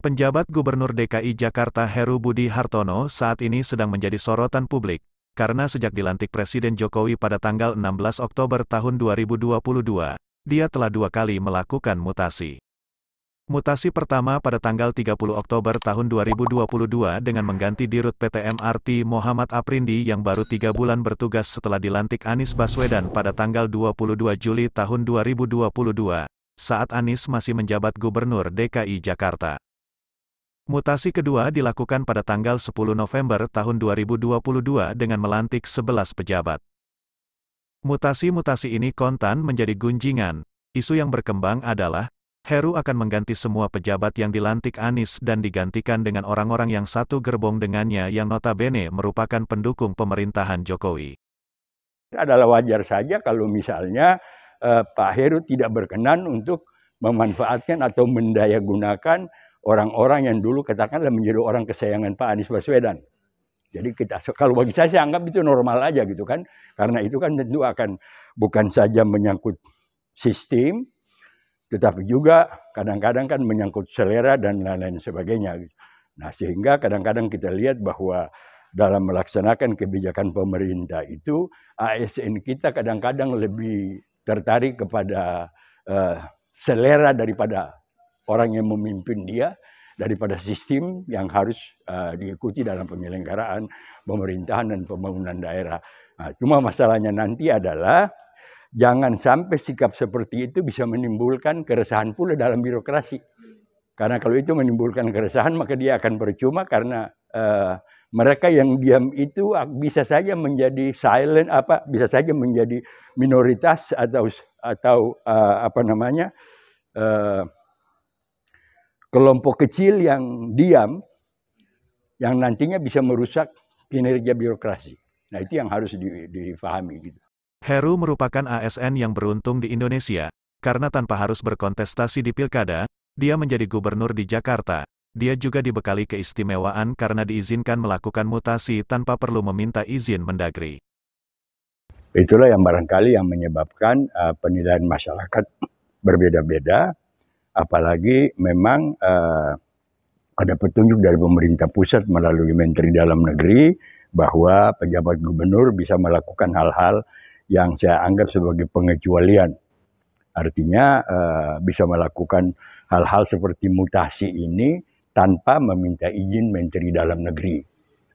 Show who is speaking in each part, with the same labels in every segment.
Speaker 1: Penjabat Gubernur DKI Jakarta Heru Budi Hartono saat ini sedang menjadi sorotan publik, karena sejak dilantik Presiden Jokowi pada tanggal 16 Oktober tahun 2022, dia telah 2 kali melakukan mutasi. Mutasi pertama pada tanggal 30 Oktober tahun 2022 dengan mengganti Dirut PT MRT Muhammad Aprindi yang baru 3 bulan bertugas setelah dilantik Anies Baswedan pada tanggal 22 Juli tahun 2022, saat Anies masih menjabat Gubernur DKI Jakarta. Mutasi kedua dilakukan pada tanggal 10 November tahun 2022 dengan melantik 11 pejabat. Mutasi-mutasi ini kontan menjadi gunjingan. Isu yang berkembang adalah, Heru akan mengganti semua pejabat yang dilantik Anies dan digantikan dengan orang-orang yang satu gerbong dengannya yang notabene merupakan pendukung pemerintahan Jokowi.
Speaker 2: Adalah wajar saja kalau misalnya Pak Heru tidak berkenan untuk memanfaatkan atau mendayagunakan orang-orang yang dulu katakanlah menjadi orang kesayangan Pak Anies Baswedan. Jadi kalau bagi saya anggap itu normal aja gitu kan. Karena itu kan tentu akan bukan saja menyangkut sistem, tetapi juga kadang-kadang kan menyangkut selera dan lain-lain sebagainya. Nah sehingga kadang-kadang kita lihat bahwa dalam melaksanakan kebijakan pemerintah itu, ASN kita kadang-kadang lebih tertarik kepada selera daripada orang yang memimpin dia, daripada sistem yang harus diikuti dalam penyelenggaraan pemerintahan dan pembangunan daerah. Nah, cuma masalahnya nanti adalah jangan sampai sikap seperti itu bisa menimbulkan keresahan pula dalam birokrasi. Karena kalau itu menimbulkan keresahan maka dia akan percuma karena mereka yang diam itu bisa saja menjadi silent, bisa saja menjadi minoritas atau kelompok kecil yang diam, yang nantinya bisa merusak kinerja birokrasi. Nah itu yang harus difahami. Gitu.
Speaker 1: Heru merupakan ASN yang beruntung di Indonesia, karena tanpa harus berkontestasi di pilkada, dia menjadi gubernur di Jakarta. Dia juga dibekali keistimewaan karena diizinkan melakukan mutasi tanpa perlu meminta izin Mendagri.
Speaker 2: Itulah yang barangkali yang menyebabkan penilaian masyarakat berbeda-beda. Apalagi memang ada petunjuk dari pemerintah pusat melalui Menteri Dalam Negeri bahwa pejabat gubernur bisa melakukan hal-hal yang saya anggap sebagai pengecualian. Artinya bisa melakukan hal-hal seperti mutasi ini tanpa meminta izin Menteri Dalam Negeri.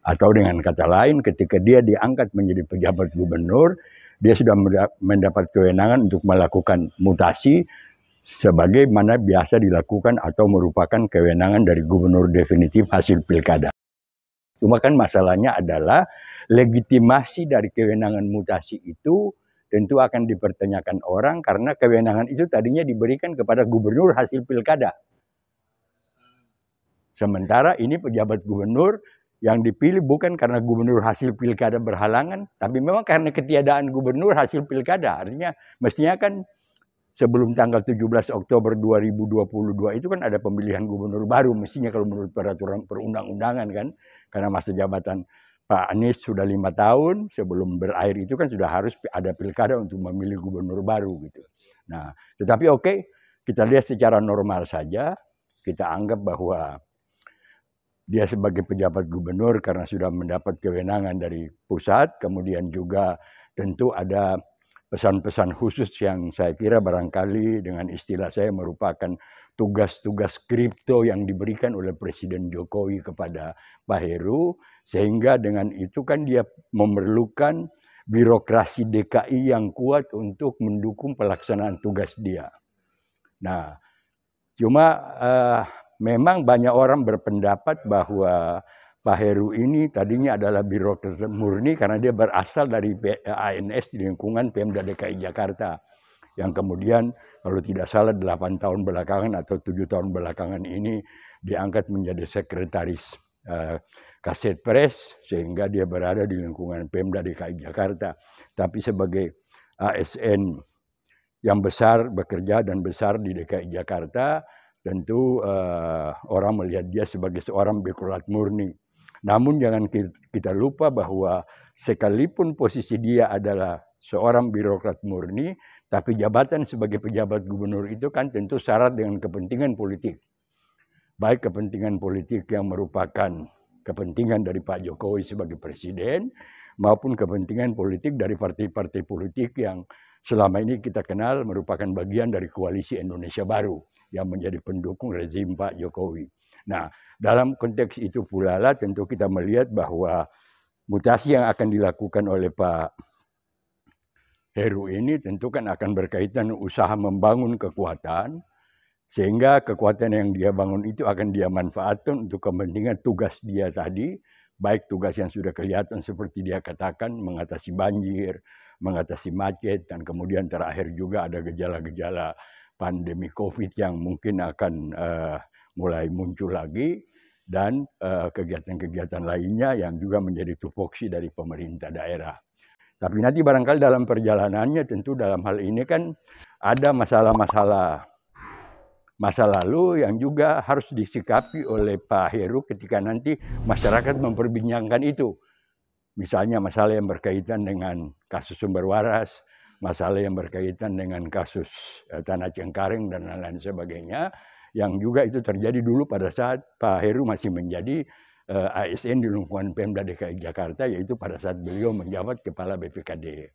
Speaker 2: Atau dengan kata lain ketika dia diangkat menjadi pejabat gubernur, dia sudah mendapat kewenangan untuk melakukan mutasi sebagaimana biasa dilakukan atau merupakan kewenangan dari gubernur definitif hasil pilkada. Cuma kan masalahnya adalah legitimasi dari kewenangan mutasi itu tentu akan dipertanyakan orang karena kewenangan itu tadinya diberikan kepada gubernur hasil pilkada. Sementara ini pejabat gubernur yang dipilih bukan karena gubernur hasil pilkada berhalangan, tapi memang karena ketiadaan gubernur hasil pilkada. Artinya mestinya kan sebelum tanggal 17 Oktober 2022 itu kan ada pemilihan gubernur baru mestinya kalau menurut peraturan perundang-undangan kan. Karena masa jabatan Pak Anies sudah 5 tahun, sebelum berakhir itu kan sudah harus ada pilkada untuk memilih gubernur baru gitu. Nah, tetapi oke, kita lihat secara normal saja, kita anggap bahwa dia sebagai pejabat gubernur karena sudah mendapat kewenangan dari pusat, kemudian juga tentu ada pesan-pesan khusus yang saya kira barangkali dengan istilah saya merupakan tugas-tugas kripto yang diberikan oleh Presiden Jokowi kepada Pak Heru, sehingga dengan itu kan dia memerlukan birokrasi DKI yang kuat untuk mendukung pelaksanaan tugas dia. Nah, cuma memang banyak orang berpendapat bahwa Pak Heru ini tadinya adalah birokrat murni karena dia berasal dari ANS di lingkungan Pemda DKI Jakarta. Yang kemudian kalau tidak salah 8 tahun belakangan atau 7 tahun belakangan ini diangkat menjadi sekretaris Kasetpres sehingga dia berada di lingkungan Pemda DKI Jakarta. Tapi sebagai ASN yang besar bekerja dan besar di DKI Jakarta tentu orang melihat dia sebagai seorang birokrat murni. Namun jangan kita lupa bahwa sekalipun posisi dia adalah seorang birokrat murni, tapi jabatan sebagai pejabat gubernur itu kan tentu syarat dengan kepentingan politik. baik kepentingan politik yang merupakan kepentingan dari Pak Jokowi sebagai presiden, maupun kepentingan politik dari partai-partai politik yang selama ini kita kenal merupakan bagian dari koalisi Indonesia Baru yang menjadi pendukung rezim Pak Jokowi. Nah, dalam konteks itu pula lah tentu kita melihat bahwa mutasi yang akan dilakukan oleh Pak Heru ini tentu kan akan berkaitan usaha membangun kekuatan, sehingga kekuatan yang dia bangun itu akan dia manfaatkan untuk kepentingan tugas dia tadi, baik tugas yang sudah kelihatan seperti dia katakan, mengatasi banjir, mengatasi macet, dan kemudian terakhir juga ada gejala-gejala pandemi COVID yang mungkin akan mulai muncul lagi, dan kegiatan-kegiatan lainnya yang juga menjadi tupoksi dari pemerintah daerah. Tapi nanti barangkali dalam perjalanannya tentu dalam hal ini kan ada masalah-masalah masa lalu yang juga harus disikapi oleh Pak Heru ketika nanti masyarakat memperbincangkan itu. Misalnya masalah yang berkaitan dengan kasus sumber waras, masalah yang berkaitan dengan kasus Tanah Cengkareng dan lain-lain sebagainya, yang juga itu terjadi dulu pada saat Pak Heru masih menjadi ASN di lingkungan Pemda DKI Jakarta, yaitu pada saat beliau menjabat Kepala BPKD.